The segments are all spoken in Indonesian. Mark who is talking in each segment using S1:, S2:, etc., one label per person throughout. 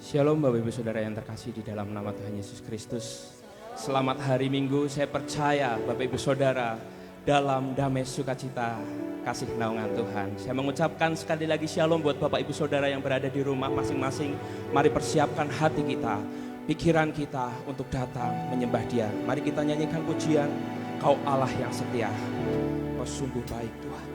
S1: Shalom Bapak Ibu Saudara yang terkasih di dalam nama Tuhan Yesus Kristus. Selamat hari Minggu, saya percaya Bapak Ibu Saudara dalam damai sukacita kasih naungan Tuhan. Saya mengucapkan sekali lagi shalom buat Bapak Ibu Saudara yang berada di rumah masing-masing. Mari persiapkan hati kita, pikiran kita untuk datang menyembah Dia. Mari kita nyanyikan pujian, Kau Allah yang setia, Kau sungguh baik Tuhan.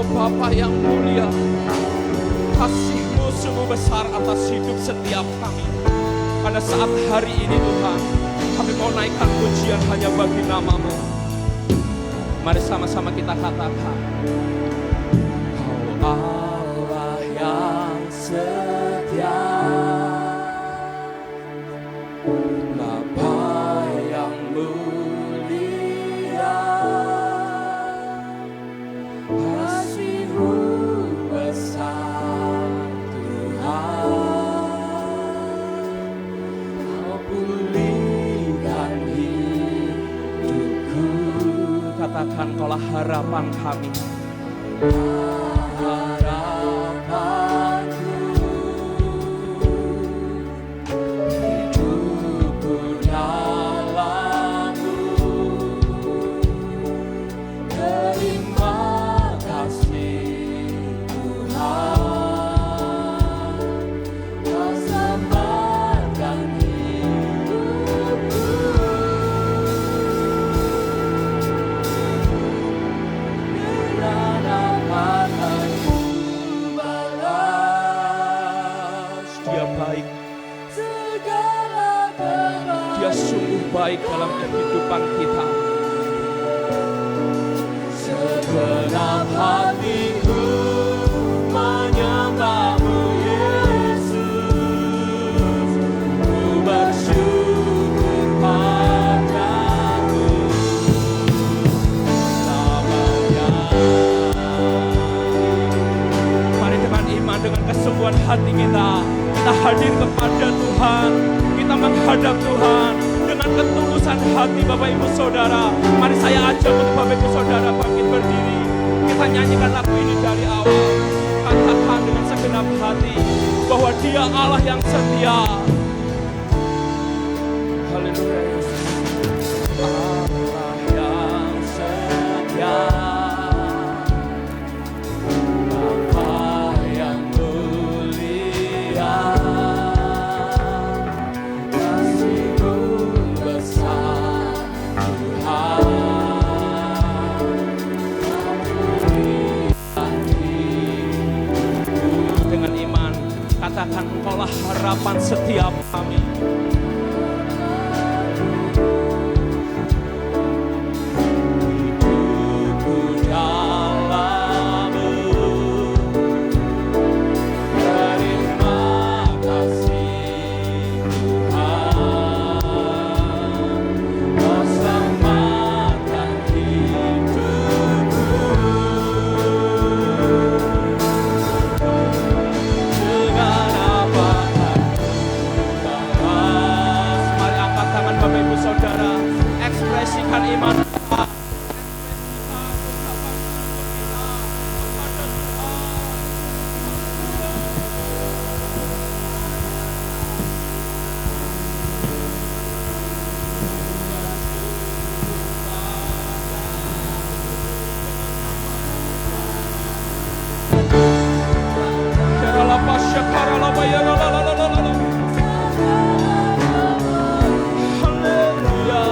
S1: Bapa yang mulia, kasih-Mu sungguh besar atas hidup setiap kami. Pada saat hari ini Tuhan, kami mau naikkan pujian hanya bagi nama-Mu. Mari sama-sama kita katakan, Kau Allah yang setia, Bapa yang mulia, katakan Kaulah harapan kami. Harapanku, hidupku dalam-Mu. Terima kasih Tuhan, Kau selamatkan hidupku. Dia sungguh baik dalam kehidupan kita. Segenap hatiku menyembah-Mu Yesus, ku bersyukur padamu selamanya. Mari dengan iman, dengan kesungguhan hati kita hadir kepada Tuhan. Kita menghadap Tuhan dengan ketulusan hati Bapak Ibu Saudara. Mari saya ajak untuk Bapak Ibu Saudara bangkit berdiri. Kita nyanyikan lagu ini dari awal. Katakan dengan segenap hati bahwa Dia Allah yang setia. Haleluya Yesus. Allah yang setia, katakan Engkaulah harapan setiap kami. Hidupku dalam-Mu. Terima kasih Tuhan, Kau selamatkan hidupku. Bapak Ibu Saudara, ekspresikan iman kita. Haleluya.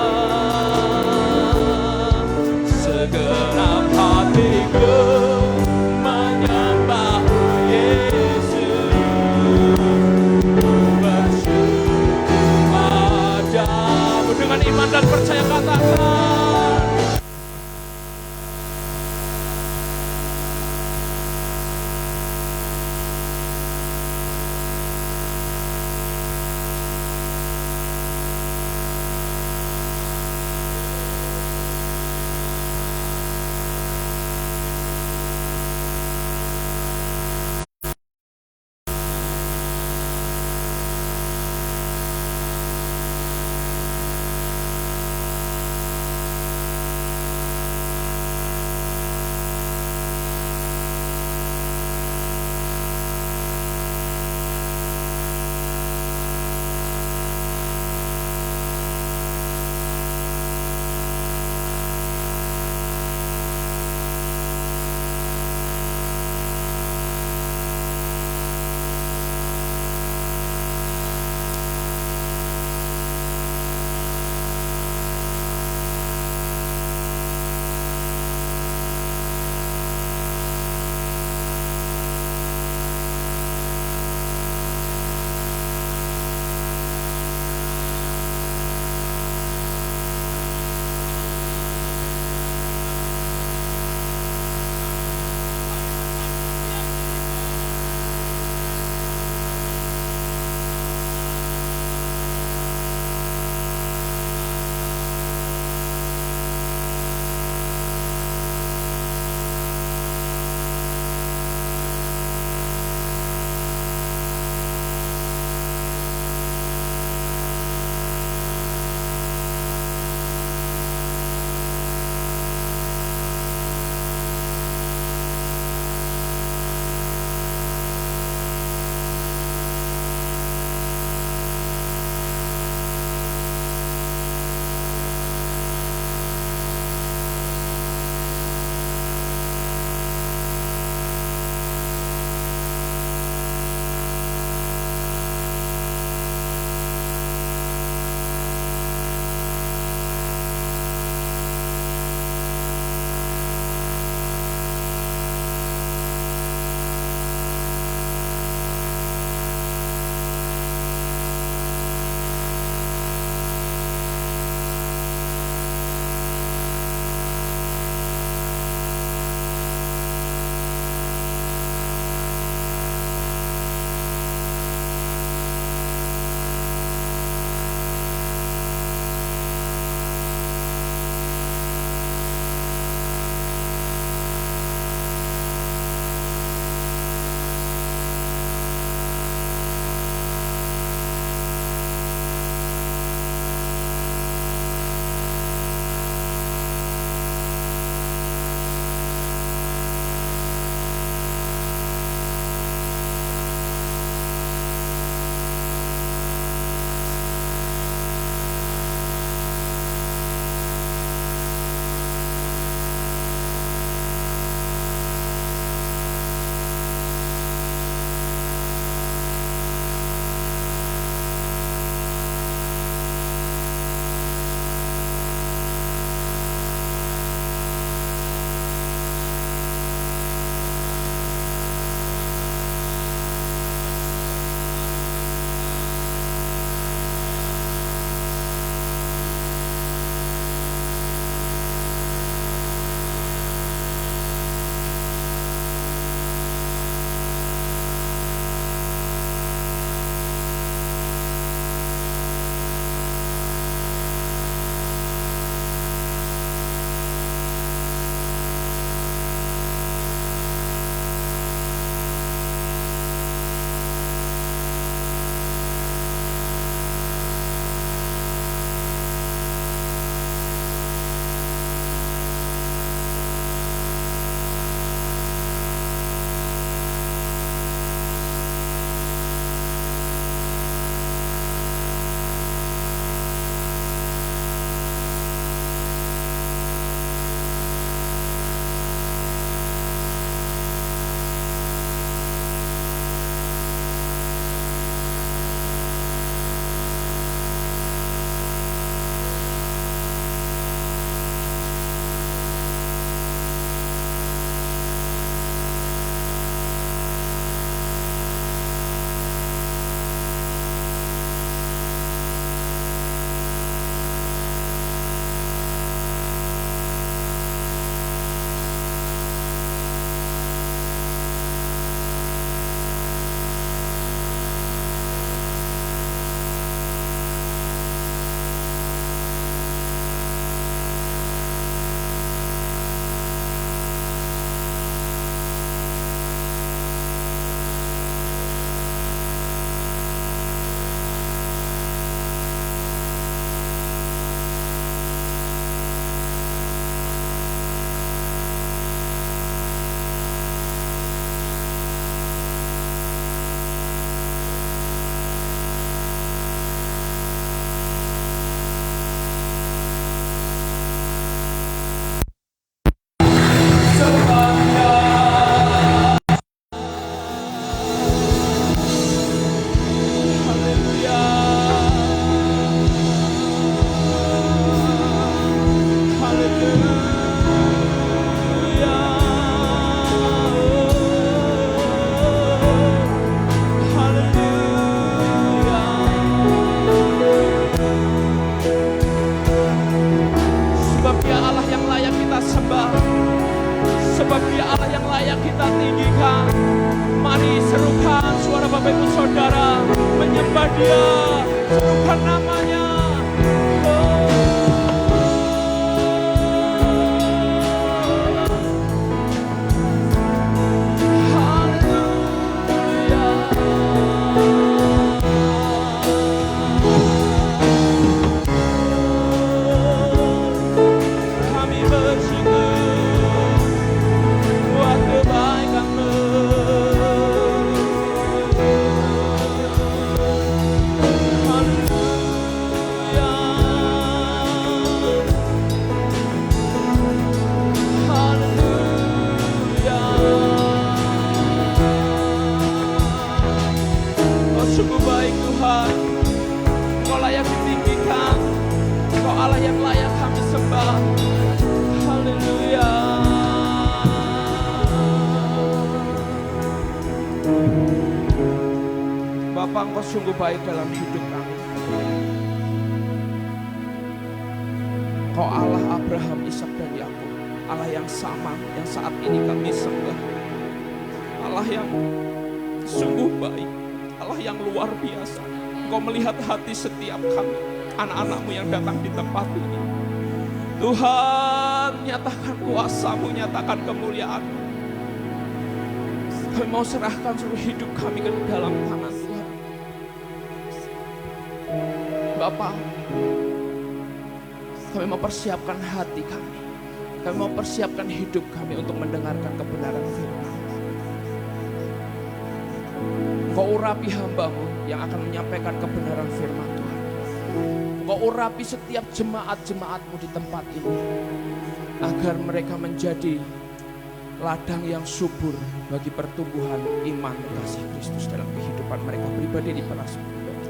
S1: dia, serukan namanya. Sungguh baik Tuhan, Engkau layak ditinggikan, Engkau Allah yang layak kami sembah. Haleluya. Bapa, Engkau sungguh baik dalam hidup kami. Engkau Allah Abraham, Ishak dan Yakub, Allah yang sama yang saat ini kami sembah. Allah yang sungguh baik, Allah yang luar biasa. Engkau melihat hati setiap kami, anak-anak-Mu yang datang di tempat ini. Tuhan, nyatakan kuasa-Mu, nyatakan kemuliaan-Mu. Kami mau serahkan seluruh hidup kami ke dalam tangan Tuhan. Bapa, kami mau persiapkan hati kami. Kami mau persiapkan hidup kami untuk mendengarkan kebenaran firman. Engkau urapi hamba-Mu yang akan menyampaikan kebenaran firman Tuhan. Engkau urapi setiap jemaat-jemaat-Mu di tempat ini, agar mereka menjadi ladang yang subur bagi pertumbuhan iman kasih Kristus dalam kehidupan mereka pribadi di perasaan pribadi.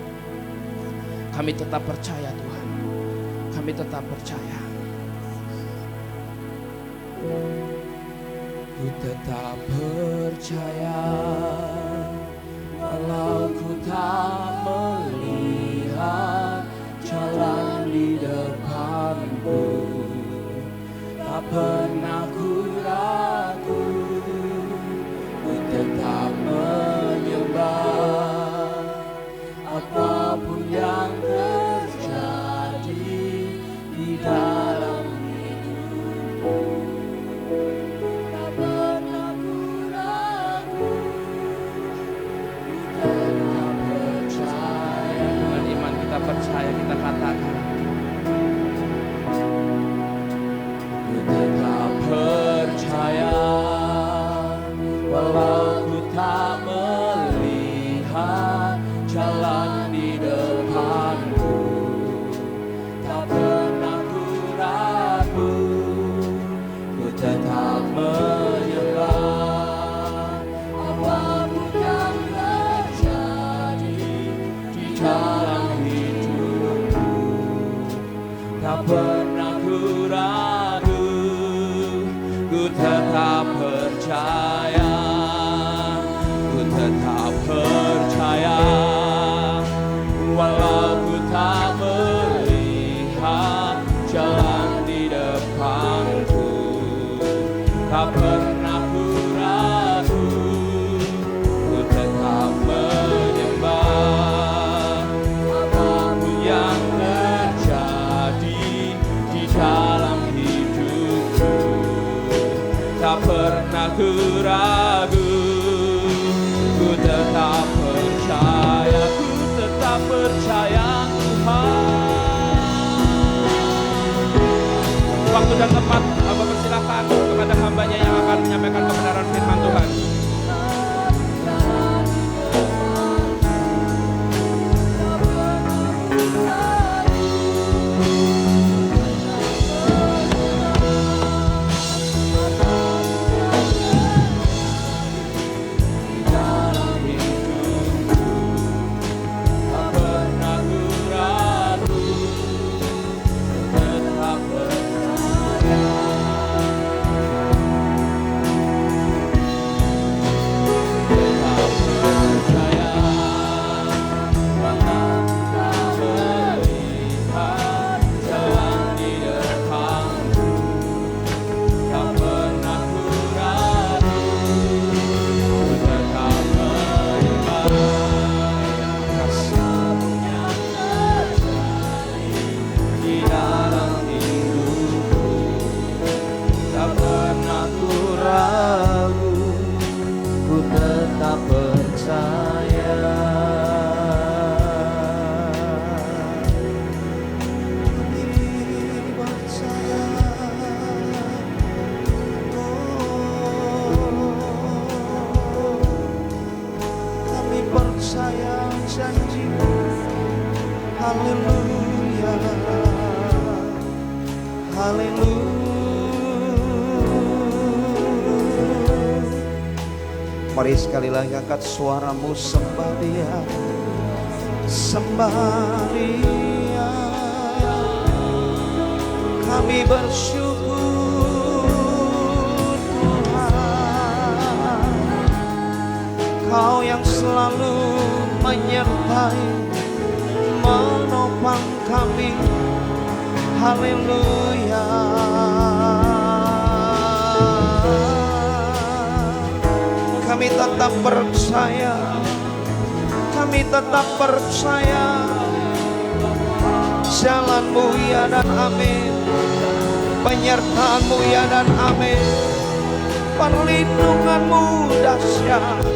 S1: Kami tetap percaya Tuhan, kami tetap percaya. Ku tetap percaya, walau ku tak melihat jalan di depanku, tak pernah ku ragu, ku tetap menyembah apapun yang terjadi di dalam hidupku. Tak pernah ku ragu, ku tetap percaya. Dengan iman kita percaya, kita katakan, ku tetap percaya, walau ku tak melihat jalan di depanku, tak pernah ku ragu, ku tetap menyembah apapun yang terjadi di dalam hidupku, tak pernah ku ragu, ku tetap percaya, ku tetap percaya, walau ku tak melihat jalan di depanku, tak pernah ku ragu, ku tetap menyembah apapun yang terjadi di dalam hidupku, tak pernah ku ragu,
S2: Haleluya, haleluya. Mari sekali lagi angkat suaramu, sembah Dia, sembah Dia. Kami bersyukur Tuhan, Kau yang selalu menyertai, menopang kami. Haleluya. Kami tetap percaya, kami tetap percaya, jalan-Mu ya dan amin, penyertaan-Mu ya dan amin, perlindungan-Mu dahsyat.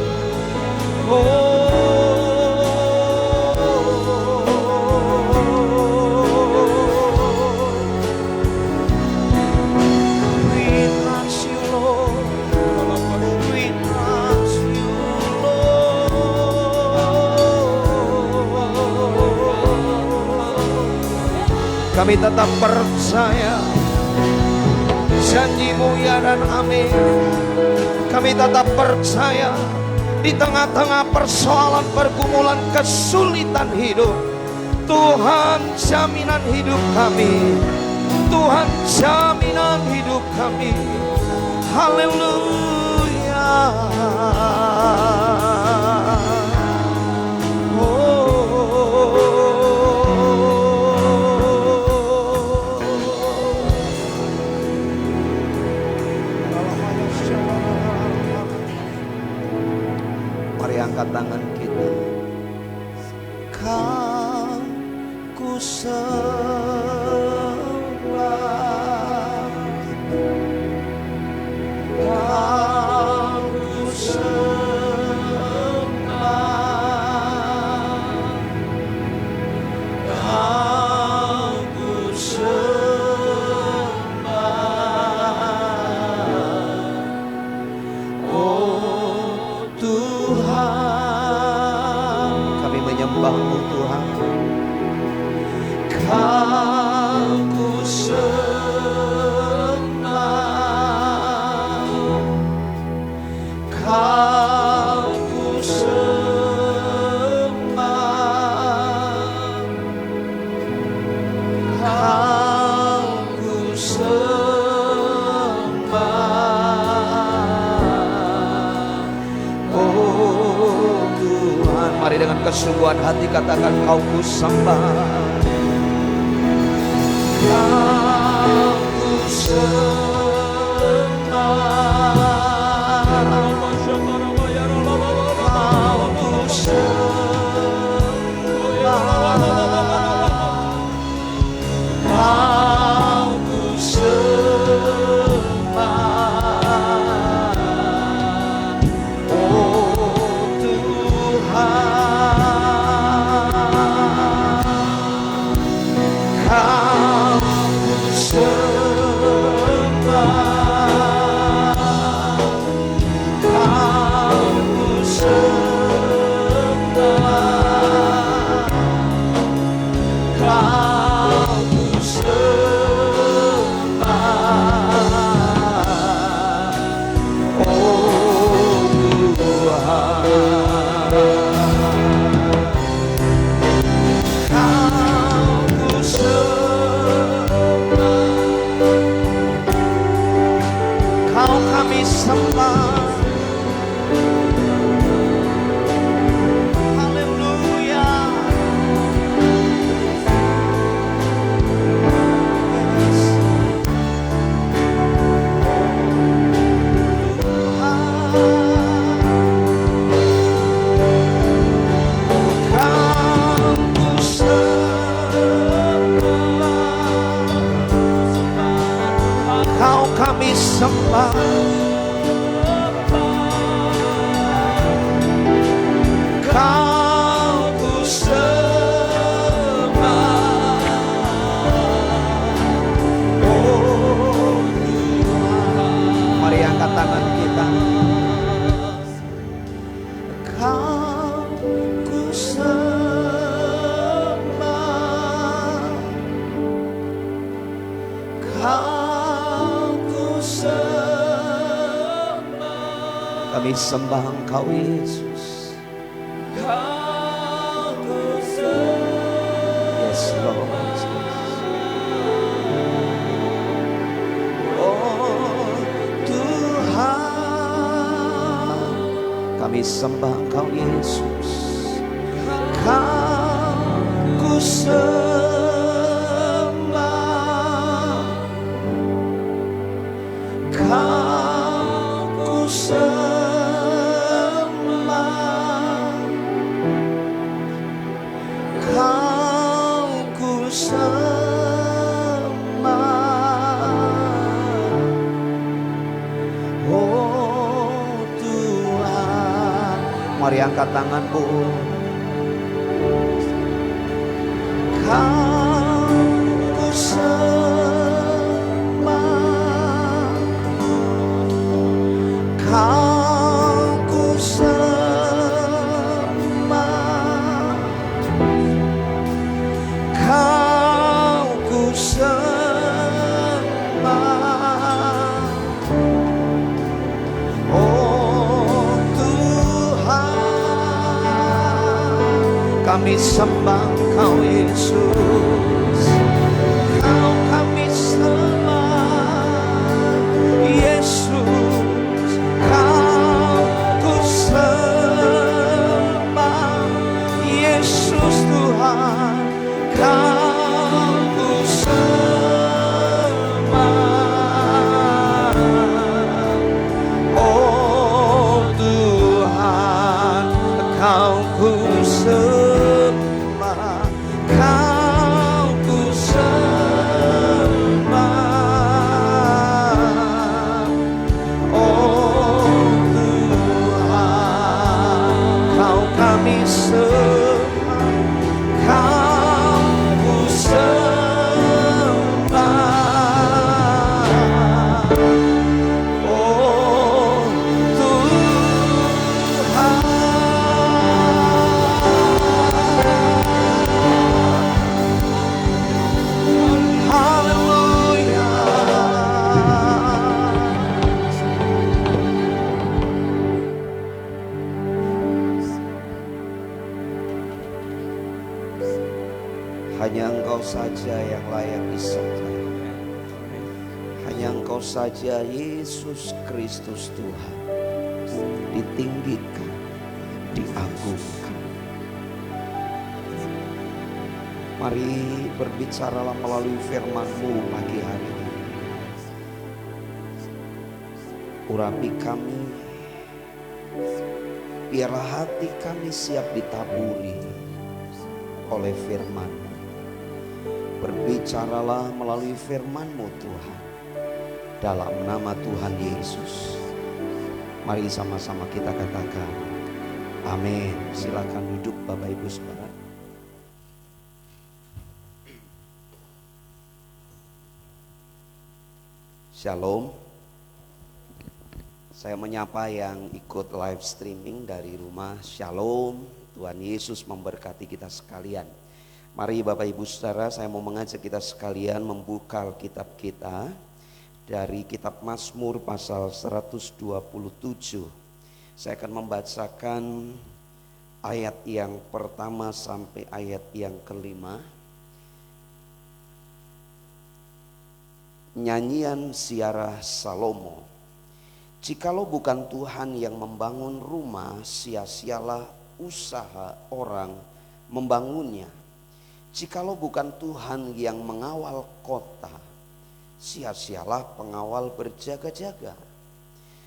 S2: Kami tetap percaya janji-Mu ya dan amin. Kami tetap percaya di tengah-tengah persoalan, pergumulan, kesulitan hidup, Tuhan jaminan hidup kami, Tuhan jaminan hidup kami. Haleluya. Angkat tangan kita. Kau ku sembah, Kau ku sembah, Kau ku sembah. Oh Tuhan, kami menyembah-Mu Tuhan. Kau ku sembah, Kau ku sembah, Kau ku sembah. Oh Tuhan, mari dengan kesungguhan hati katakan, Kau ku sembah, Kau ku sembah, Kau ku sembah, Kau ku sembah. Oh Tuhan, Kau ku sembah, Kau ku sembah, Kau ku sembah. Oh Tuhan, Kau ku sembah, Kau kami sembah. Haleluya. Kau ku sembah, Kau kami sembah. Kau ku sembah. Oh Tuhan, mari angkat tangan kita. Kau ku sembah, Kami sembah Engkau Yesus. Yes Lord. Oh Tuhan, kami sembah Engkau Yesus. Kau ku sembah, Kau ku sembah, Kau ku sembah. Oh Tuhan, mari angkat tanganmu. Kau ku sembah, Kau ku sembah, Kau ku sembah. Oh Tuhan, kami sembah Engkau Yesus. Kau kami sembah Yesus. Kau ku sembah Yesus Tuhan. Kau ku sembah. Oh Tuhan, Kau ku sembah, Kau ku sembah. Oh Tuhan, Kau kami sembah, Kau ku sembah. Oh Tuhan, haleluya. Hanya Engkau saja yang layak disembah. Hanya Engkau saja Yesus Kristus Tuhan, ditinggikan, diagungkan. Mari berbicaralah melalui firman-Mu pagi hari ini. Urapi kami, biarlah hati kami siap ditaburi oleh firman-Mu. Berbicaralah melalui firman-Mu Tuhan, dalam nama Tuhan Yesus. Mari sama-sama kita katakan amin. Silakan duduk Bapak Ibu Saudara. Shalom. Saya menyapa yang ikut live streaming dari rumah. Shalom. Tuhan Yesus memberkati kita sekalian. Mari Bapak Ibu Saudara, saya mau mengajak kita sekalian membuka Alkitab kita dari kitab Mazmur pasal 127. Saya akan membacakan ayat yang pertama sampai ayat yang kelima. Nyanyian Ziarah Salomo. Jikalau bukan Tuhan yang membangun rumah, sia-sialah usaha orang membangunnya. Jikalau bukan Tuhan yang mengawal kota, sia-sialah pengawal berjaga-jaga.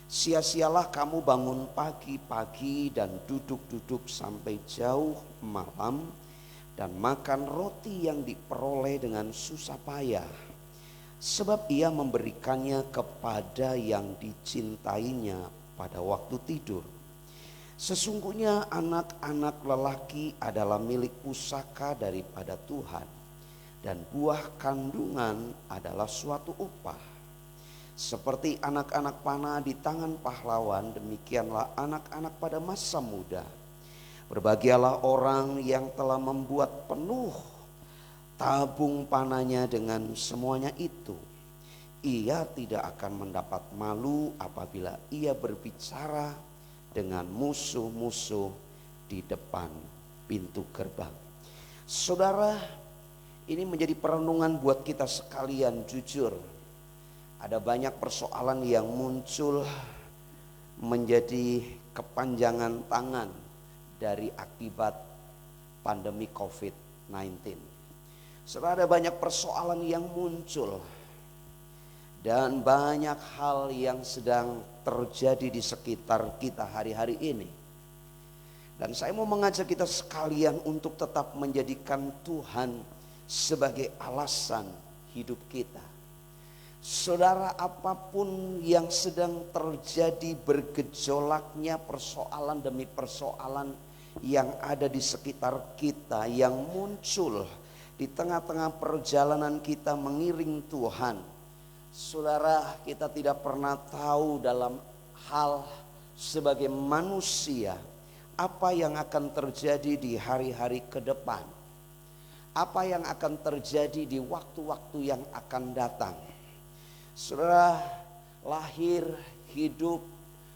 S2: Sia-sialah kamu bangun pagi-pagi dan duduk-duduk sampai jauh malam dan makan roti yang diperoleh dengan susah payah. Sebab ia memberikannya kepada yang dicintainya pada waktu tidur. Sesungguhnya anak-anak lelaki adalah milik pusaka daripada Tuhan, dan buah kandungan adalah suatu upah. Seperti anak-anak panah di tangan pahlawan, demikianlah anak-anak pada masa muda. Berbahagialah orang yang telah membuat penuh tabung panahnya dengan semuanya itu. Ia tidak akan mendapat malu apabila ia berbicara dengan musuh-musuh di depan pintu gerbang. Saudara, ini menjadi perenungan buat kita sekalian. Jujur, ada banyak persoalan yang muncul menjadi kepanjangan tangan dari akibat pandemi COVID-19. Saudara, ada banyak persoalan yang muncul dan banyak hal yang sedang terjadi di sekitar kita hari-hari ini. Dan saya mau mengajak kita sekalian untuk tetap menjadikan Tuhan sebagai alasan hidup kita. Saudara, apapun yang sedang terjadi, bergejolaknya persoalan demi persoalan yang ada di sekitar kita, yang muncul di tengah-tengah perjalanan kita mengiring Tuhan. Saudara, kita tidak pernah tahu dalam hal sebagai manusia apa yang akan terjadi di hari-hari ke depan. Apa yang akan terjadi di waktu-waktu yang akan datang. Saudara, lahir, hidup,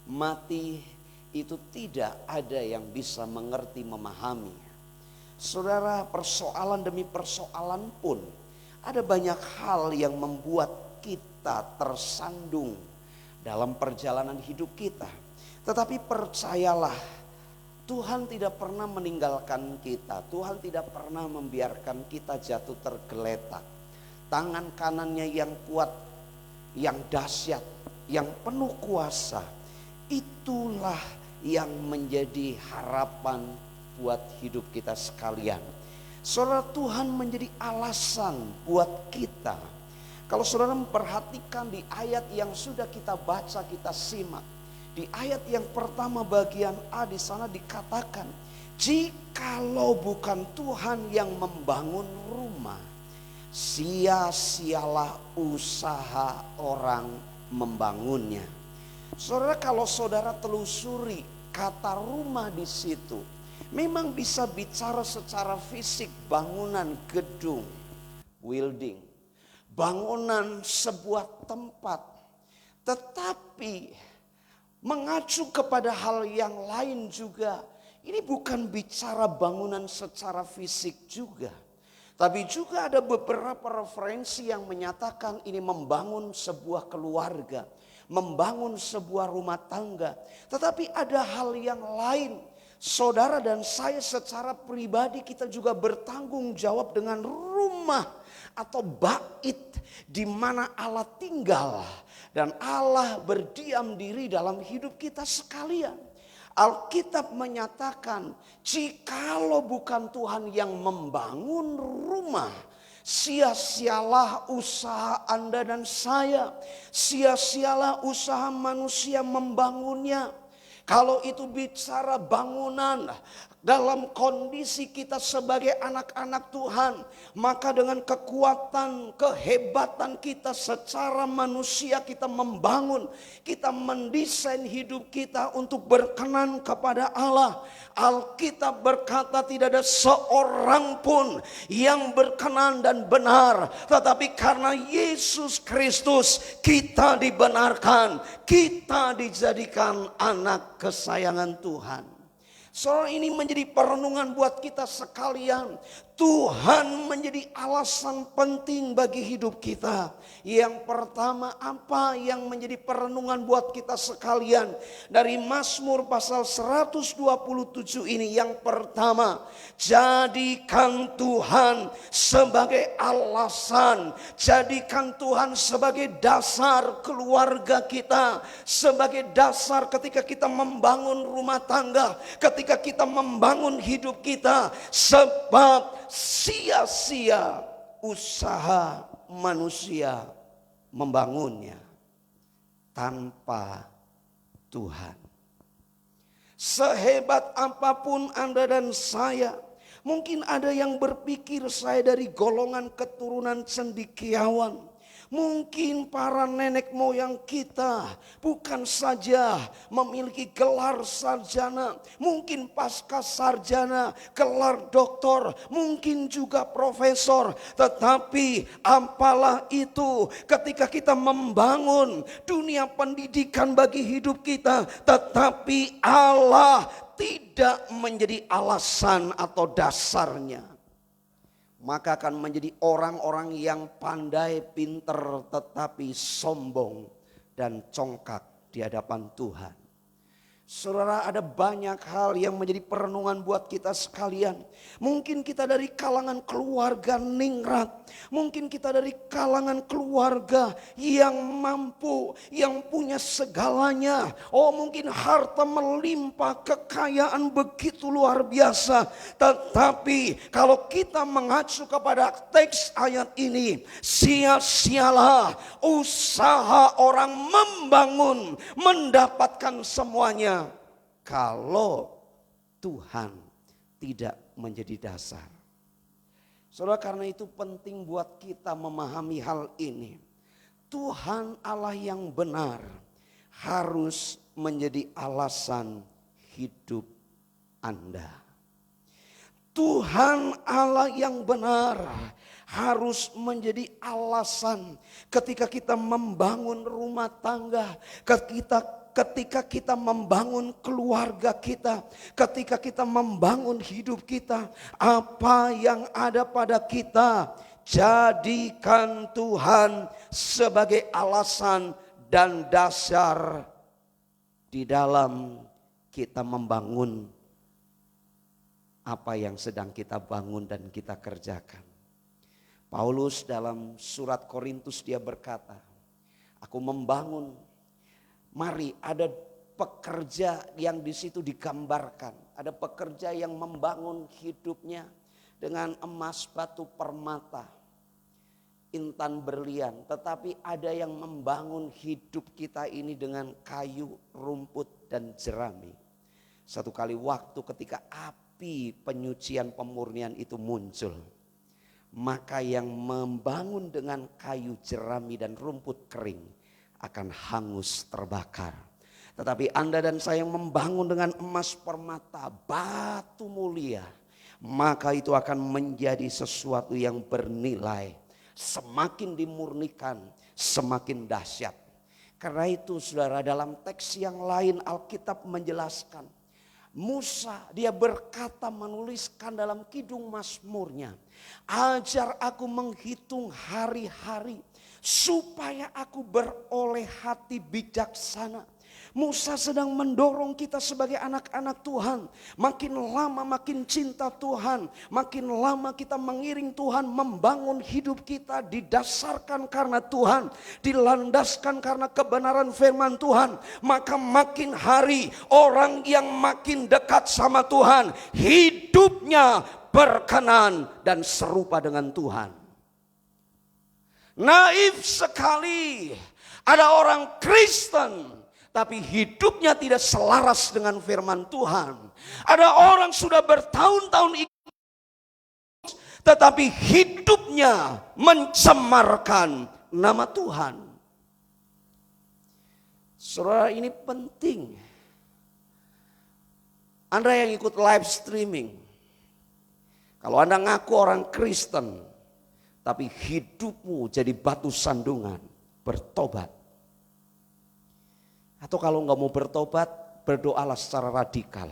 S2: mati itu tidak ada yang bisa mengerti, memahami. Saudara, persoalan demi persoalan pun ada banyak hal yang membuat kita tersandung dalam perjalanan hidup kita. Tetapi percayalah, Tuhan tidak pernah meninggalkan kita. Tuhan tidak pernah membiarkan kita jatuh tergeletak. Tangan kanannya yang kuat, yang dahsyat, yang penuh kuasa, itulah yang menjadi harapan buat hidup kita sekalian. Saudara, Tuhan menjadi alasan buat kita. Kalau saudara memperhatikan di ayat yang sudah kita baca, kita simak, di ayat yang pertama bagian A di sana dikatakan, jikalau bukan Tuhan yang membangun rumah, sia-sialah usaha orang membangunnya. Saudara, kalau saudara telusuri kata rumah di situ, memang bisa bicara secara fisik bangunan gedung, building, bangunan sebuah tempat. Tetapi mengacu kepada hal yang lain juga. Ini bukan bicara bangunan secara fisik juga, tapi juga ada beberapa referensi yang menyatakan ini membangun sebuah keluarga, membangun sebuah rumah tangga. Tetapi ada hal yang lain. Saudara dan saya secara pribadi kita juga bertanggung jawab dengan rumah atau bait di mana Allah tinggal dan Allah berdiam diri dalam hidup kita sekalian. Alkitab menyatakan, jikalau bukan Tuhan yang membangun rumah, sia-sialah usaha Anda dan saya, sia-sialah usaha manusia membangunnya. Kalau itu bicara bangunan dalam kondisi kita sebagai anak-anak Tuhan, maka dengan kekuatan, kehebatan kita secara manusia kita membangun, kita mendesain hidup kita untuk berkenan kepada Allah. Alkitab berkata tidak ada seorang pun yang berkenan dan benar, tetapi karena Yesus Kristus kita dibenarkan, kita dijadikan anak kesayangan Tuhan. Soal ini menjadi perenungan buat kita sekalian. Tuhan menjadi alasan penting bagi hidup kita. Yang pertama, apa yang menjadi perenungan buat kita sekalian? Dari Mazmur pasal 127 ini, yang pertama, jadikan Tuhan sebagai alasan, jadikan Tuhan sebagai dasar keluarga kita, sebagai dasar ketika kita membangun rumah tangga, ketika kita membangun hidup kita. Sebab sia-sia usaha manusia membangunnya tanpa Tuhan. Sehebat apapun Anda dan saya, mungkin ada yang berpikir saya dari golongan keturunan cendekiawan, Mungkin para nenek moyang kita bukan saja memiliki gelar sarjana, mungkin pasca sarjana, gelar doktor, mungkin juga profesor. Tetapi apalah itu ketika kita membangun dunia pendidikan bagi hidup kita, tetapi Allah tidak menjadi alasan atau dasarnya, maka akan menjadi orang-orang yang pandai, pinter, tetapi sombong dan congkak di hadapan Tuhan. Saudara, ada banyak hal yang menjadi perenungan buat kita sekalian. Mungkin kita dari kalangan keluarga ningrat. Mungkin kita dari kalangan keluarga yang mampu, yang punya segalanya. Oh, mungkin harta melimpah, kekayaan begitu luar biasa. Tetapi kalau kita mengacu kepada teks ayat ini, sia-sialah usaha orang membangun, mendapatkan semuanya, kalau Tuhan tidak menjadi dasar. Saudara, karena itu penting buat kita memahami hal ini. Tuhan Allah yang benar harus menjadi alasan hidup Anda. Tuhan Allah yang benar harus menjadi alasan ketika kita membangun rumah tangga, ketika kita membangun keluarga kita, ketika kita membangun hidup kita. Apa yang ada pada kita, jadikan Tuhan sebagai alasan dan dasar di dalam kita membangun apa yang sedang kita bangun dan kita kerjakan. Paulus dalam surat Korintus dia berkata, aku membangun. Mari, ada pekerja yang di situ digambarkan. Ada pekerja yang membangun hidupnya dengan emas, batu, permata, intan, berlian. Tetapi ada yang membangun hidup kita ini dengan kayu, rumput, dan jerami. Satu kali waktu ketika api penyucian pemurnian itu muncul, maka yang membangun dengan kayu, jerami, dan rumput kering akan hangus terbakar. Tetapi Anda dan saya yang membangun dengan emas, permata, batu mulia, maka itu akan menjadi sesuatu yang bernilai. Semakin dimurnikan, semakin dahsyat. Karena itu saudara, dalam teks yang lain Alkitab menjelaskan, Musa dia berkata, menuliskan dalam kidung Mazmurnya, ajar aku menghitung hari-hari supaya aku beroleh hati bijaksana. Musa sedang mendorong kita sebagai anak-anak Tuhan. Makin lama makin cinta Tuhan. Makin lama kita mengiring Tuhan, membangun hidup kita didasarkan karena Tuhan, dilandaskan karena kebenaran firman Tuhan. Maka makin hari orang yang makin dekat sama Tuhan, hidupnya berkenan dan serupa dengan Tuhan. Naif sekali ada orang Kristen tapi hidupnya tidak selaras dengan firman Tuhan. Ada orang sudah bertahun-tahun ikut, tetapi hidupnya mencemarkan nama Tuhan. Saudara, ini penting. Anda yang ikut live streaming, kalau Anda ngaku orang Kristen, tapi hidupmu jadi batu sandungan, bertobat. Atau kalau nggak mau bertobat, berdoalah secara radikal.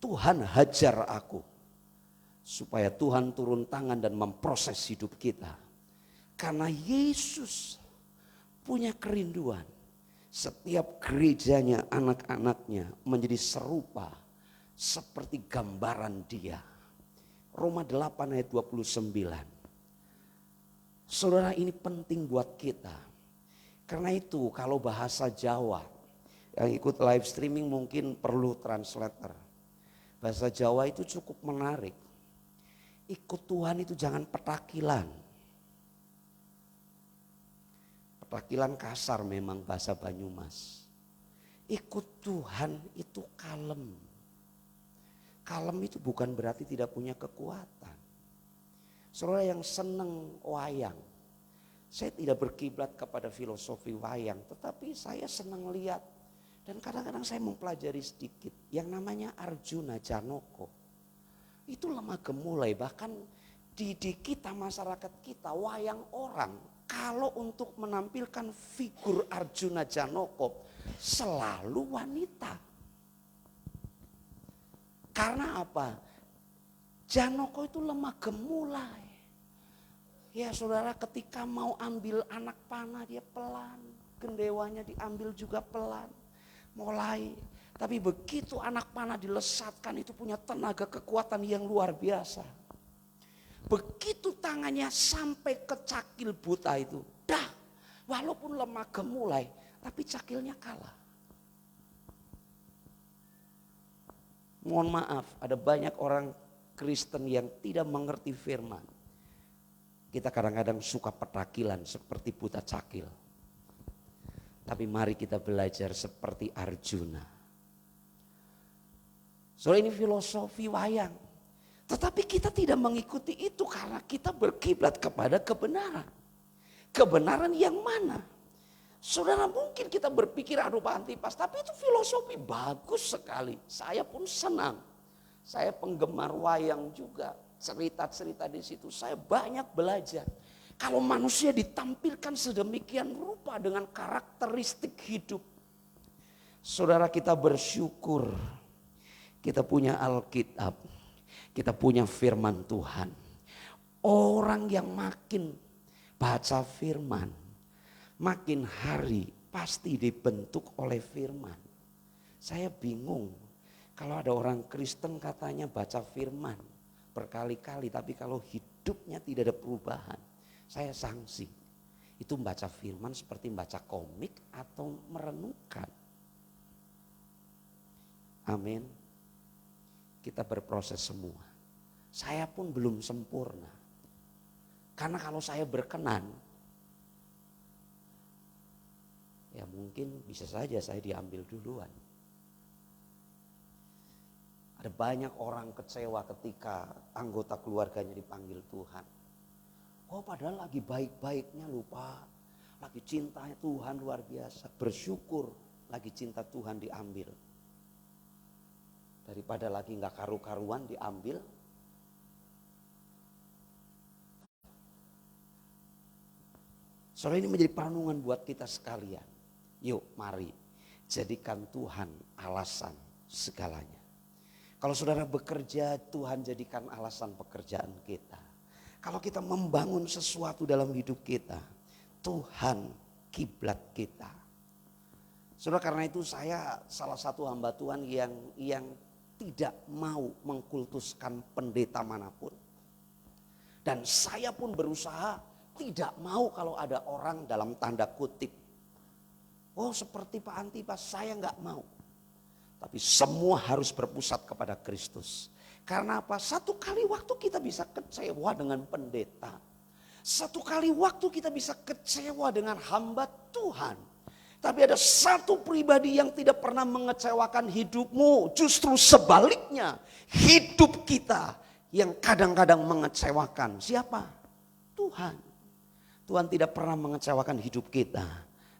S2: Tuhan hajar aku. Supaya Tuhan turun tangan dan memproses hidup kita. Karena Yesus punya kerinduan. Setiap gerejanya, anak-anaknya menjadi serupa seperti gambaran Dia. Roma 8 ayat 29. Saudara, ini penting buat kita. Karena itu kalau bahasa Jawa, yang ikut live streaming mungkin perlu translator. Bahasa Jawa itu cukup menarik. Ikut Tuhan itu jangan petakilan. Petakilan kasar memang bahasa Banyumas. Ikut Tuhan itu kalem. Kalem itu bukan berarti tidak punya kekuatan. Saudara yang seneng wayang, Saya tidak berkiblat kepada filosofi wayang, tetapi saya senang lihat. Dan kadang-kadang saya mempelajari sedikit yang namanya Arjuna Janoko. Itu lemah gemulai, bahkan di kita masyarakat kita wayang orang kalau untuk menampilkan figur Arjuna Janoko selalu wanita. Karena apa? Janoko itu lemah gemulai. Ya saudara, ketika mau ambil anak panah dia pelan, gendewanya diambil juga pelan. Mulai, tapi begitu anak panah dilesatkan itu punya tenaga kekuatan yang luar biasa. Begitu tangannya sampai ke cakil buta itu, dah, walaupun lemah gemulai, tapi cakilnya kalah. Mohon maaf, ada banyak orang Kristen yang tidak mengerti firman. Kita kadang-kadang suka petakilan seperti buta cakil. Tapi mari kita belajar seperti Arjuna. Soal ini filosofi wayang. Tetapi kita tidak mengikuti itu karena kita berkiblat kepada kebenaran. Kebenaran yang mana? Saudara, mungkin kita berpikir aduh Pak Antipas, tapi itu filosofi bagus sekali. Saya pun senang. Saya penggemar wayang juga. Cerita-cerita di situ saya banyak belajar. Kalau manusia ditampilkan sedemikian rupa dengan karakteristik hidup. Saudara, kita bersyukur. Kita punya Alkitab. Kita punya firman Tuhan. Orang yang makin baca firman, makin hari pasti dibentuk oleh firman. Saya bingung kalau ada orang Kristen katanya baca firman berkali-kali, tapi kalau hidupnya tidak ada perubahan, saya sanksi. Itu membaca firman seperti membaca komik atau merenungkan. Amin. Kita berproses semua. Saya pun belum sempurna. Karena kalau saya berkenan, ya mungkin bisa saja saya diambil duluan. Ada banyak orang kecewa ketika anggota keluarganya dipanggil Tuhan. Oh padahal lagi baik-baiknya lupa. Lagi cinta Tuhan luar biasa. Bersyukur lagi cinta Tuhan diambil. Daripada lagi gak karu-karuan diambil. Soalnya ini menjadi perenungan buat kita sekalian. Yuk mari jadikan Tuhan alasan segalanya. Kalau saudara bekerja, Tuhan jadikan alasan pekerjaan kita. Kalau kita membangun sesuatu dalam hidup kita, Tuhan kiblat kita. Saudara, karena itu saya salah satu hamba Tuhan yang tidak mau mengkultuskan pendeta manapun. Dan saya pun berusaha tidak mau kalau ada orang dalam tanda kutip. Oh seperti Pak Antipas, saya nggak mau. Tapi semua harus berpusat kepada Kristus. Karena apa? Satu kali waktu kita bisa kecewa dengan pendeta. Satu kali waktu kita bisa kecewa dengan hamba Tuhan. Tapi ada satu pribadi yang tidak pernah mengecewakan hidupmu. Justru sebaliknya, hidup kita yang kadang-kadang mengecewakan. Siapa? Tuhan. Tuhan tidak pernah mengecewakan hidup kita.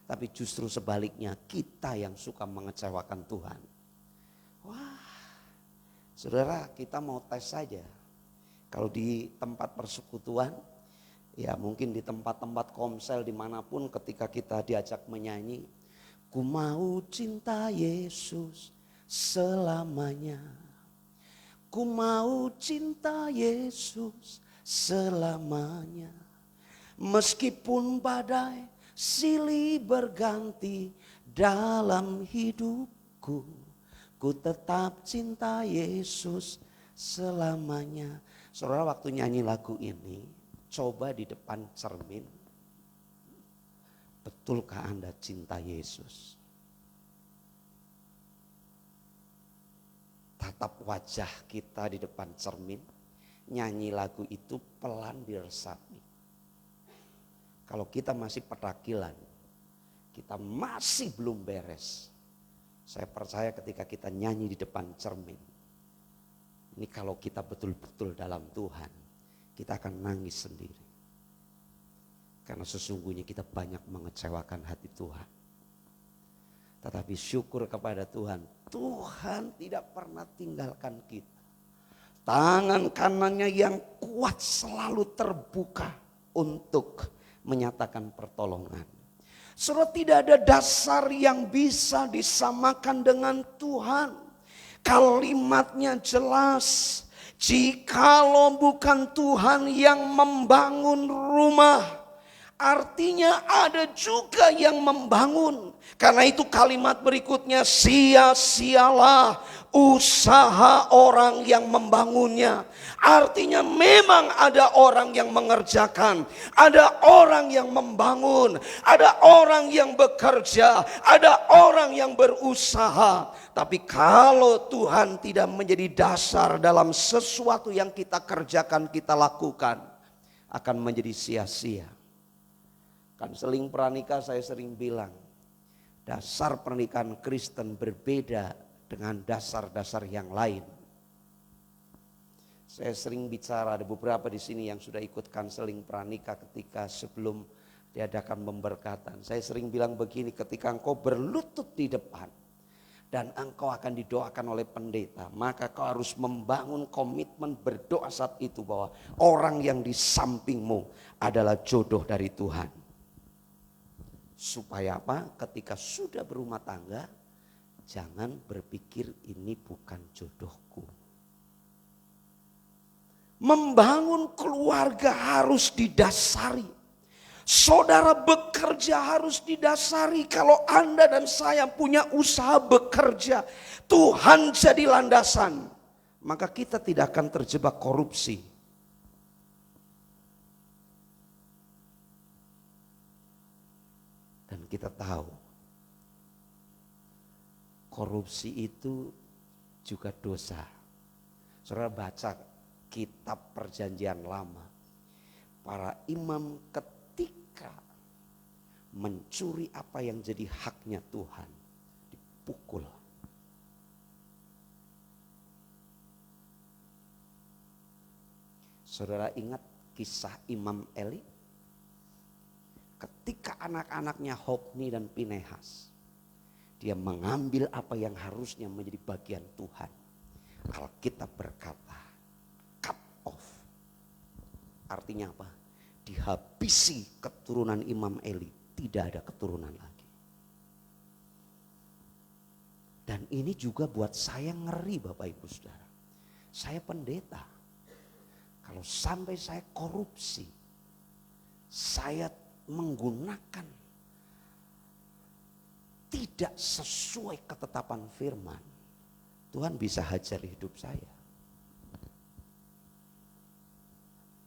S2: Tapi justru sebaliknya, kita yang suka mengecewakan Tuhan. Wah, saudara, kita mau tes saja. Kalau di tempat persekutuan, ya mungkin di tempat-tempat komsel dimanapun ketika kita diajak menyanyi, ku mau cinta Yesus selamanya. Ku mau cinta Yesus selamanya. Meskipun badai silih berganti dalam hidupku. Ku tetap cinta Yesus selamanya. Saudara, waktu nyanyi lagu ini, coba di depan cermin. Betulkah Anda cinta Yesus? Tatap wajah kita di depan cermin. Nyanyi lagu itu pelan diresapi. Kalau kita masih petakilan, kita masih belum beres. Saya percaya ketika kita nyanyi di depan cermin, ini kalau kita betul-betul dalam Tuhan, kita akan nangis sendiri. Karena sesungguhnya kita banyak mengecewakan hati Tuhan. Tetapi syukur kepada Tuhan, Tuhan tidak pernah tinggalkan kita. Tangan kanannya yang kuat selalu terbuka untuk menyatakan pertolongan. Saudara, tidak ada dasar yang bisa disamakan dengan Tuhan. Kalimatnya jelas, jikalau bukan Tuhan yang membangun rumah, artinya ada juga yang membangun. Karena itu kalimat berikutnya, sia-sialah usaha orang yang membangunnya. Artinya memang ada orang yang mengerjakan, ada orang yang membangun, ada orang yang bekerja, ada orang yang berusaha. Tapi kalau Tuhan tidak menjadi dasar dalam sesuatu yang kita kerjakan, kita lakukan, akan menjadi sia-sia. Konseling pranikah saya sering bilang, dasar pernikahan Kristen berbeda dengan dasar-dasar yang lain. Saya sering bicara, ada beberapa di sini yang sudah ikut konseling pranikah ketika sebelum diadakan pemberkatan. Saya sering bilang begini, ketika engkau berlutut di depan dan engkau akan didoakan oleh pendeta, maka kau harus membangun komitmen berdoa saat itu bahwa orang yang di sampingmu adalah jodoh dari Tuhan. Supaya apa? Ketika sudah berumah tangga, jangan berpikir ini bukan jodohku. Membangun keluarga harus didasari. Saudara bekerja harus didasari. Kalau Anda dan saya punya usaha bekerja, Tuhan jadi landasan, maka kita tidak akan terjebak korupsi. Dan kita tahu korupsi itu juga dosa. Saudara baca kitab Perjanjian Lama, para imam ketika mencuri apa yang jadi haknya Tuhan, dipukul. Saudara ingat kisah Imam Eli? Ketika anak-anaknya Hofni dan Pinehas, dia mengambil apa yang harusnya menjadi bagian Tuhan. Alkitab berkata, cut off. Artinya apa? Dihabisi keturunan Imam Eli, tidak ada keturunan lagi. Dan ini juga buat saya ngeri Bapak Ibu Saudara. Saya pendeta. Kalau sampai saya korupsi, saya menggunakan tidak sesuai ketetapan firman, Tuhan bisa hajar hidup saya.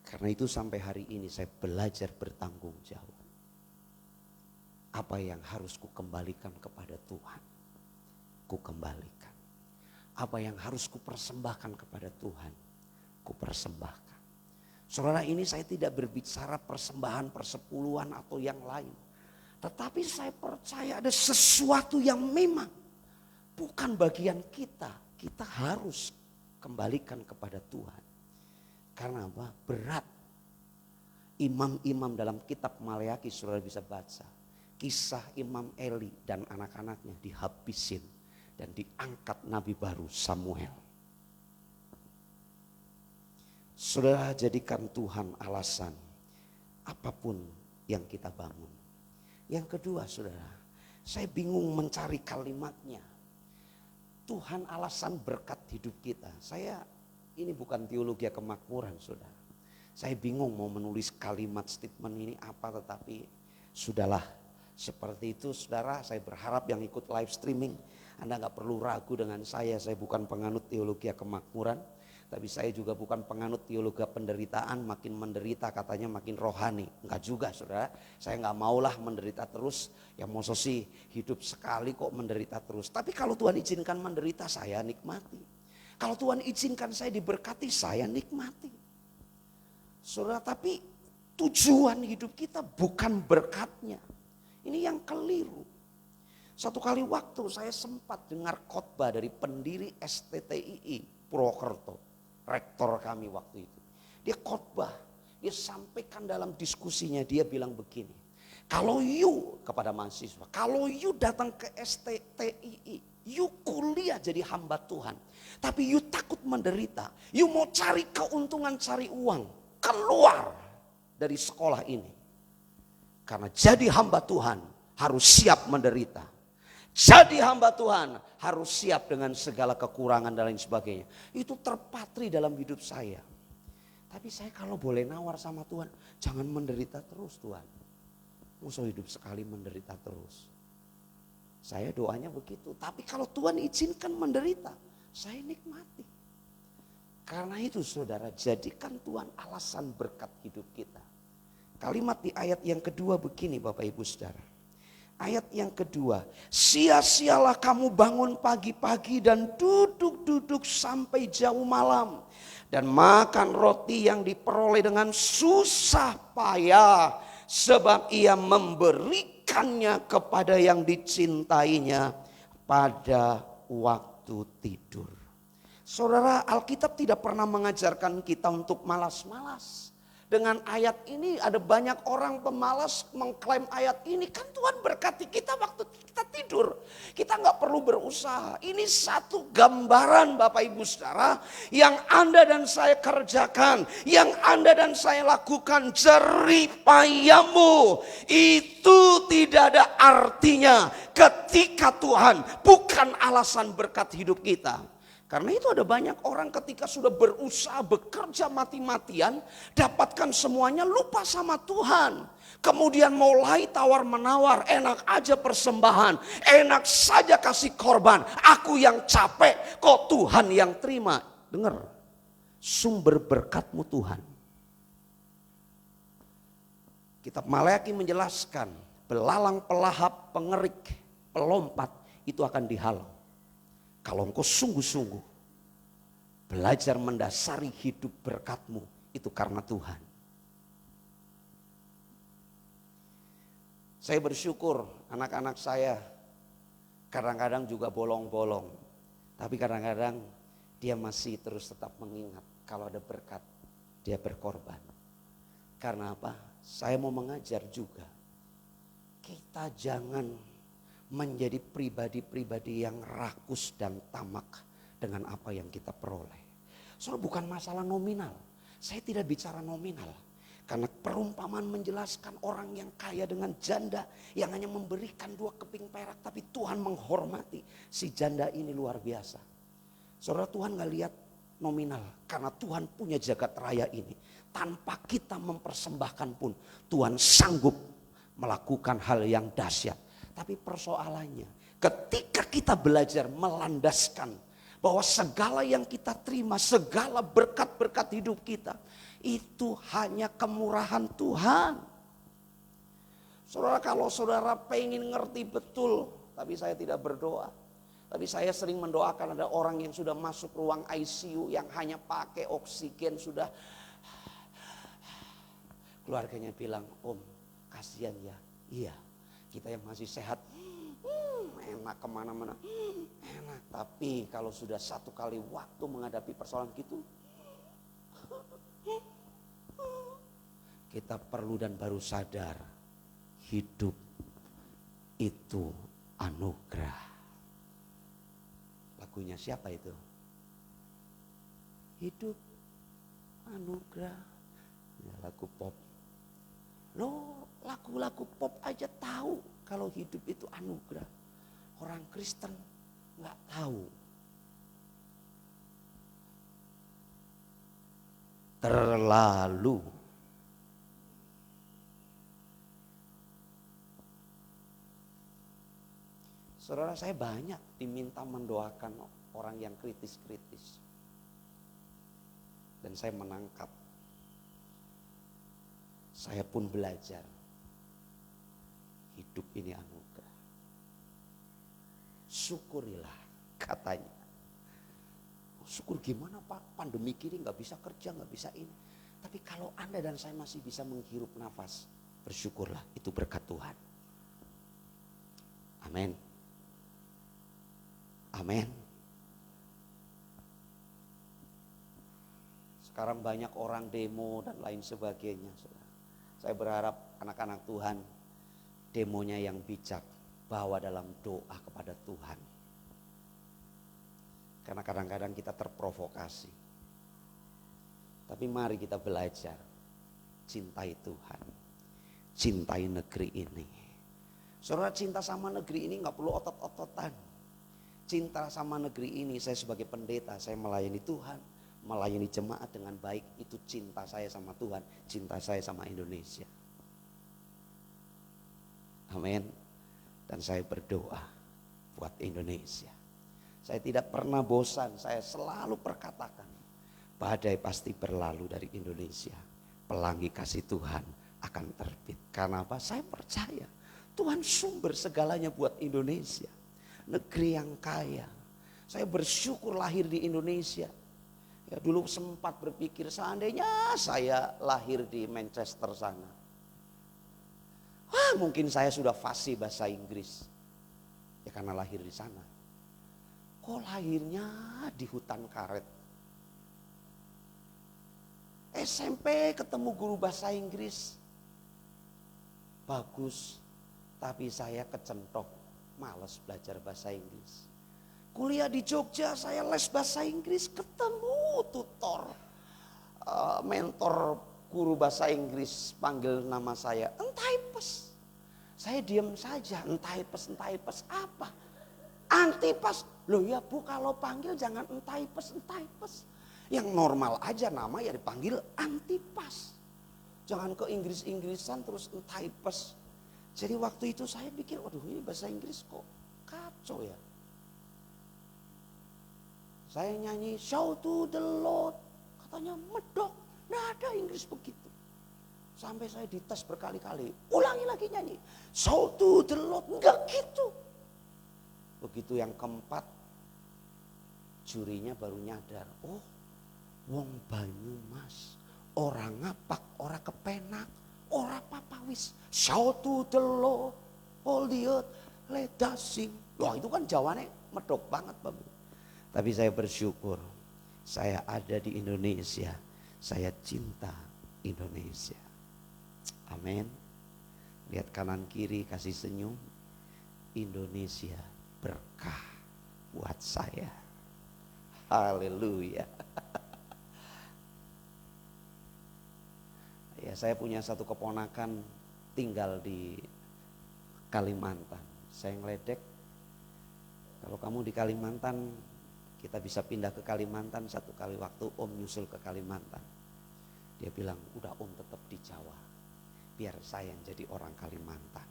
S2: Karena itu sampai hari ini saya belajar bertanggung jawab. Apa yang harus kukembalikan kepada Tuhan, kukembalikan. Apa yang harus kupersembahkan kepada Tuhan, kupersembahkan. Saudara, ini saya tidak berbicara persembahan persepuluhan atau yang lain. Tetapi saya percaya ada sesuatu yang memang bukan bagian kita. Kita harus kembalikan kepada Tuhan. Karena apa? Berat. Imam-imam dalam kitab Maleakhi saudara bisa baca. Kisah Imam Eli dan anak-anaknya dihabisin. Dan diangkat nabi baru Samuel. Saudara, jadikan Tuhan alasan apapun yang kita bangun. Yang kedua saudara, saya bingung mencari kalimatnya. Tuhan alasan berkat hidup kita. Ini bukan teologi kemakmuran saudara. Saya bingung mau menulis kalimat statement ini apa, tetapi sudahlah. Seperti itu saudara, saya berharap yang ikut live streaming, Anda gak perlu ragu dengan saya bukan penganut teologi kemakmuran. Tapi saya juga bukan penganut teologi penderitaan, makin menderita katanya makin rohani. Enggak juga saudara, saya enggak maulah menderita terus. Ya mau sih hidup sekali kok menderita terus. Tapi kalau Tuhan izinkan menderita, saya nikmati. Kalau Tuhan izinkan saya diberkati, saya nikmati. Saudara, tapi tujuan hidup kita bukan berkatnya. Ini yang keliru. Satu kali waktu saya sempat dengar khotbah dari pendiri STTII Purwokerto. Rektor kami waktu itu. Dia khotbah. Dia sampaikan dalam diskusinya, dia bilang begini. Kalau you kepada mahasiswa, kalau you datang ke STTII, you kuliah jadi hamba Tuhan. Tapi you takut menderita, you mau cari keuntungan, cari uang, keluar dari sekolah ini. Karena jadi hamba Tuhan harus siap menderita. Jadi hamba Tuhan harus siap dengan segala kekurangan dan lain sebagainya. Itu terpatri dalam hidup saya. Tapi saya kalau boleh nawar sama Tuhan, jangan menderita terus Tuhan. Musuh hidup sekali menderita terus. Saya doanya begitu. Tapi kalau Tuhan izinkan menderita, saya nikmati. Karena itu saudara, jadikan Tuhan alasan berkat hidup kita. Kalimat di ayat yang kedua begini Bapak Ibu Saudara. Ayat yang kedua, sia-sialah kamu bangun pagi-pagi dan duduk-duduk sampai jauh malam. Dan makan roti yang diperoleh dengan susah payah. Sebab ia memberikannya kepada yang dicintainya pada waktu tidur. Saudara, Alkitab tidak pernah mengajarkan kita untuk malas-malas. Dengan ayat ini ada banyak orang pemalas mengklaim ayat ini. Kan Tuhan berkati kita waktu kita tidur. Kita gak perlu berusaha. Ini satu gambaran Bapak Ibu Saudara. Yang Anda dan saya kerjakan. Yang Anda dan saya lakukan, jeripayamu. Itu tidak ada artinya ketika Tuhan bukan alasan berkat hidup kita. Karena itu ada banyak orang ketika sudah berusaha bekerja mati-matian, dapatkan semuanya, lupa sama Tuhan. Kemudian mulai tawar-menawar, enak aja persembahan, enak saja kasih korban. Aku yang capek, kok Tuhan yang terima. Dengar, sumber berkatmu Tuhan. Kitab Maleakhi menjelaskan, belalang, pelahap, pengerik, pelompat itu akan dihalau. Kalau engkau sungguh-sungguh belajar mendasari hidup berkatmu, itu karena Tuhan. Saya bersyukur anak-anak saya kadang-kadang juga bolong-bolong. Tapi kadang-kadang dia masih terus tetap mengingat kalau ada berkat dia berkorban. Karena apa? Saya mau mengajar juga. Kita jangan menjadi pribadi-pribadi yang rakus dan tamak dengan apa yang kita peroleh. Soalnya bukan masalah nominal. Saya tidak bicara nominal. Karena perumpamaan menjelaskan orang yang kaya dengan janda yang hanya memberikan 2 keping perak. Tapi Tuhan menghormati si janda ini luar biasa. Saudara, Tuhan gak lihat nominal. Karena Tuhan punya jagat raya ini. Tanpa kita mempersembahkan pun Tuhan sanggup melakukan hal yang dahsyat. Tapi persoalannya, ketika kita belajar melandaskan bahwa segala yang kita terima, segala berkat-berkat hidup kita, itu hanya kemurahan Tuhan. Saudara, kalau saudara pengen ngerti betul, tapi saya tidak berdoa. Tapi saya sering mendoakan ada orang yang sudah masuk ruang ICU yang hanya pakai oksigen sudah. Keluarganya bilang, Om kasihan ya. Iya. Kita yang masih sehat, enak kemana-mana, enak. Tapi kalau sudah satu kali waktu menghadapi persoalan gitu, kita perlu dan baru sadar, hidup itu anugerah. Lagunya siapa itu? Hidup anugerah. Ya, lagu pop. Loh, lagu-lagu pop aja tahu kalau hidup itu anugerah. Orang Kristen nggak tahu. Terlalu. Saudara, saya banyak diminta mendoakan orang yang kritis-kritis. Dan saya menangkap. Saya pun belajar. Hidup ini anugerah. Syukurilah katanya. Syukur gimana Pak? Pandemi kini gak bisa kerja, gak bisa ini. Tapi kalau Anda dan saya masih bisa menghirup nafas, bersyukurlah, itu berkat Tuhan. Amin. Amin. Sekarang banyak orang demo dan lain sebagainya. Saudara. Saya berharap anak-anak Tuhan demonya yang bijak, bawa dalam doa kepada Tuhan. Karena kadang-kadang kita terprovokasi. Tapi mari kita belajar cintai Tuhan, cintai negeri ini. Saudara, cinta sama negeri ini gak perlu otot-ototan. Cinta sama negeri ini, saya sebagai pendeta, saya melayani Tuhan, melayani jemaat dengan baik. Itu cinta saya sama Tuhan, cinta saya sama Indonesia. Amin. Dan saya berdoa buat Indonesia. Saya tidak pernah bosan, saya selalu perkatakan, badai pasti berlalu dari Indonesia. Pelangi kasih Tuhan akan terbit. Karena apa? Saya percaya Tuhan sumber segalanya buat Indonesia. Negeri yang kaya. Saya bersyukur lahir di Indonesia. Ya, dulu sempat berpikir seandainya saya lahir di Manchester sana. Mungkin saya sudah fasih bahasa Inggris. Ya karena lahir di sana. Kok lahirnya di hutan karet? SMP ketemu guru bahasa Inggris. Bagus, tapi saya kecentok, malas belajar bahasa Inggris. Kuliah di Jogja, saya les bahasa Inggris, ketemu tutor, mentor guru bahasa Inggris, panggil nama saya, Entaipes. Saya diam saja, Entaipes apa? Antipas. Loh ya Bu, kalau panggil jangan Entaipes. Yang normal aja nama ya dipanggil Antipas. Jangan ke Inggris-Inggrisan terus Entaipes. Jadi waktu itu saya pikir, waduh ini bahasa Inggris kok kacau ya. Saya nyanyi shout to the Lord. Katanya medok, nggak ada Inggris begitu. Sampai saya dites berkali-kali, ulangi lagi nyanyi shout to the Lord, enggak gitu. Begitu yang keempat, jurinya baru nyadar, oh wong Banyumas, orang ngapak, orang kepenak, orang papawis, shout to the Lord, all the earth, let us sing. Wah itu kan jawabannya medok banget Bapak. Tapi saya bersyukur, saya ada di Indonesia, saya cinta Indonesia. Amin. Lihat kanan kiri kasih senyum, Indonesia berkah buat saya. Haleluya. Ya, saya punya satu keponakan tinggal di Kalimantan. Saya ngeledek, kalau kamu di Kalimantan, kita bisa pindah ke Kalimantan satu kali waktu Om nyusul ke Kalimantan. Dia bilang, udah Om tetap di Jawa, biar saya yang jadi orang Kalimantan.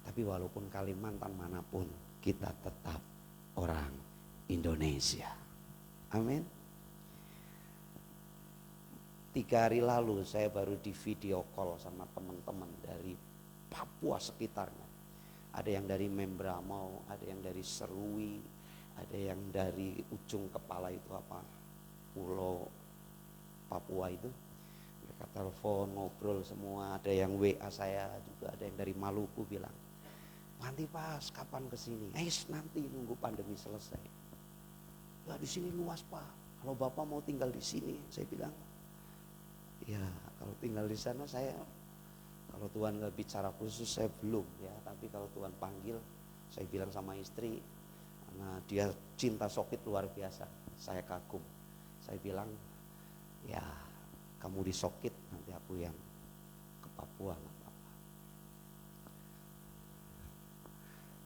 S2: Tapi walaupun Kalimantan manapun, kita tetap orang Indonesia. Amin. 3 hari lalu saya baru di video call sama teman-teman dari Papua sekitarnya. Ada yang dari Membramo, ada yang dari Serui, ada yang dari ujung kepala itu apa, pulau Papua itu. Mereka telepon, ngobrol semua, ada yang WA saya juga, ada yang dari Maluku bilang, nanti Pas kapan kesini? Nanti nunggu pandemi selesai. Ya di sini luas Pak, kalau Bapak mau tinggal di sini, saya bilang. Ya kalau tinggal di sana saya, kalau Tuhan gak bicara khusus saya belum ya. Tapi kalau Tuhan panggil, saya bilang sama istri, karena dia cinta Sokit luar biasa, saya kagum. Saya bilang, ya kamu di Sokit, nanti aku yang ke Papua gak apa-apa.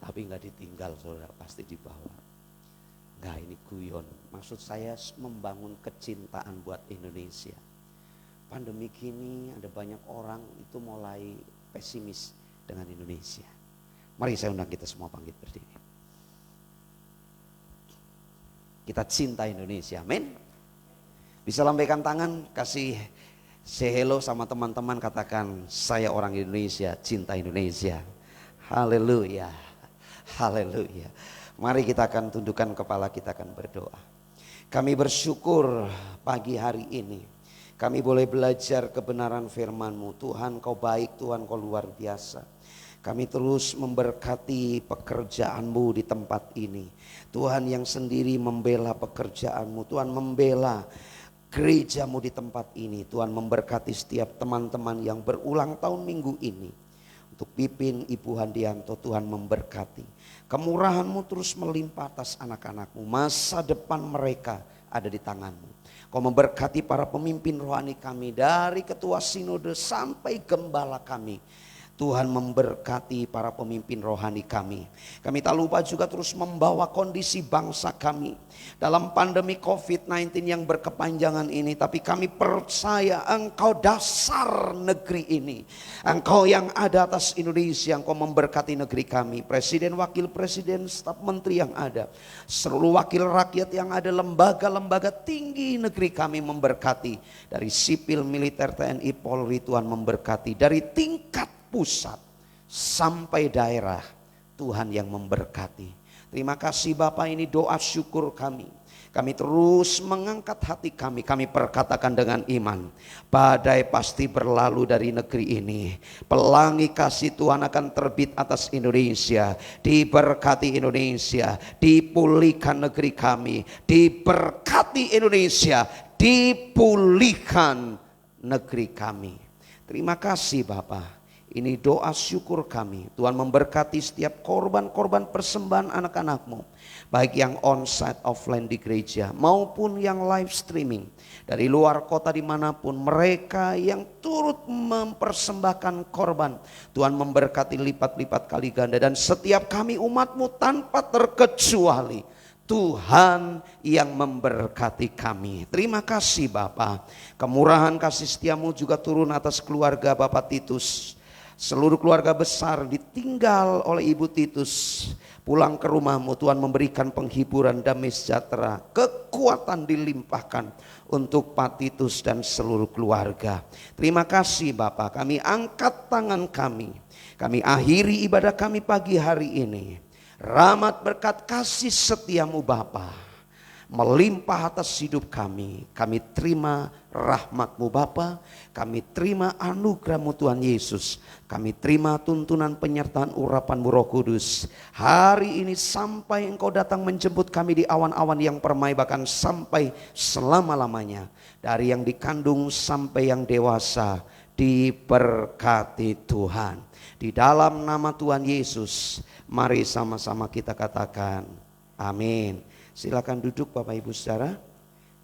S2: Tapi gak ditinggal saudara, pasti dibawa. Gak, ini guyon, maksud saya membangun kecintaan buat Indonesia. Pandemi kini ada banyak orang itu mulai pesimis dengan Indonesia. Mari saya undang kita semua bangkit berdiri. Kita cinta Indonesia, amin. Bisa lambaikan tangan, kasih say hello sama teman-teman, katakan saya orang Indonesia, cinta Indonesia. Haleluya, haleluya. Mari kita akan tundukkan kepala, kita akan berdoa. Kami bersyukur pagi hari ini kami boleh belajar kebenaran firman-Mu. Tuhan Kau baik, Tuhan Kau luar biasa. Kami terus memberkati pekerjaan-Mu di tempat ini. Tuhan yang sendiri membela pekerjaan-Mu. Tuhan membela gerejamu di tempat ini. Tuhan memberkati setiap teman-teman yang berulang tahun minggu ini. Untuk Pipin, Ibu Handianto, Tuhan memberkati. Kemurahan-Mu terus melimpah atas anak-anak-Mu. Masa depan mereka ada di tangan-Mu. Kau memberkati para pemimpin rohani kami, dari ketua sinode sampai gembala kami. Tuhan memberkati para pemimpin rohani kami. Kami tak lupa juga terus membawa kondisi bangsa kami dalam pandemi COVID-19 yang berkepanjangan ini. Tapi kami percaya Engkau dasar negeri ini. Engkau yang ada atas Indonesia. Engkau memberkati negeri kami. Presiden, wakil presiden, staf menteri yang ada. Seluruh wakil rakyat yang ada, lembaga-lembaga tinggi negeri kami memberkati. Dari sipil, militer, TNI, Polri, Tuhan memberkati. Dari tingkat pusat sampai daerah, Tuhan yang memberkati. Terima kasih Bapak, ini doa syukur kami. Kami terus mengangkat hati kami. Kami perkatakan dengan iman, badai pasti berlalu dari negeri ini. Pelangi kasih Tuhan akan terbit atas Indonesia. Diberkati Indonesia, dipulihkan negeri kami. Diberkati Indonesia, dipulihkan negeri kami. Terima kasih Bapak. Ini doa syukur kami. Tuhan memberkati setiap korban-korban persembahan anak-anak-Mu. Baik yang onsite offline di gereja maupun yang live streaming. Dari luar kota dimanapun mereka yang turut mempersembahkan korban. Tuhan memberkati lipat-lipat kali ganda. Dan setiap kami umat-Mu tanpa terkecuali, Tuhan yang memberkati kami. Terima kasih Bapa. Kemurahan kasih setia-Mu juga turun atas keluarga Bapak Titus. Seluruh keluarga besar ditinggal oleh Ibu Titus. Pulang ke rumah-Mu, Tuhan memberikan penghiburan, damai sejahtera, kekuatan dilimpahkan untuk Pak Titus dan seluruh keluarga. Terima kasih Bapak, kami angkat tangan kami. Kami akhiri ibadah kami pagi hari ini. Rahmat berkat kasih setia-Mu Bapa melimpah atas hidup kami. Kami terima rahmat-Mu Bapa. Kami terima anugerah-Mu Tuhan Yesus. Kami terima tuntunan penyertaan urapan-Mu Roh Kudus. Hari ini sampai Engkau datang menjemput kami di awan-awan yang permai, bahkan sampai selama-lamanya. Dari yang dikandung sampai yang dewasa, diberkati Tuhan. Di dalam nama Tuhan Yesus, mari sama-sama kita katakan amin. Silakan duduk Bapak Ibu Saudara.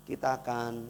S2: Kita akan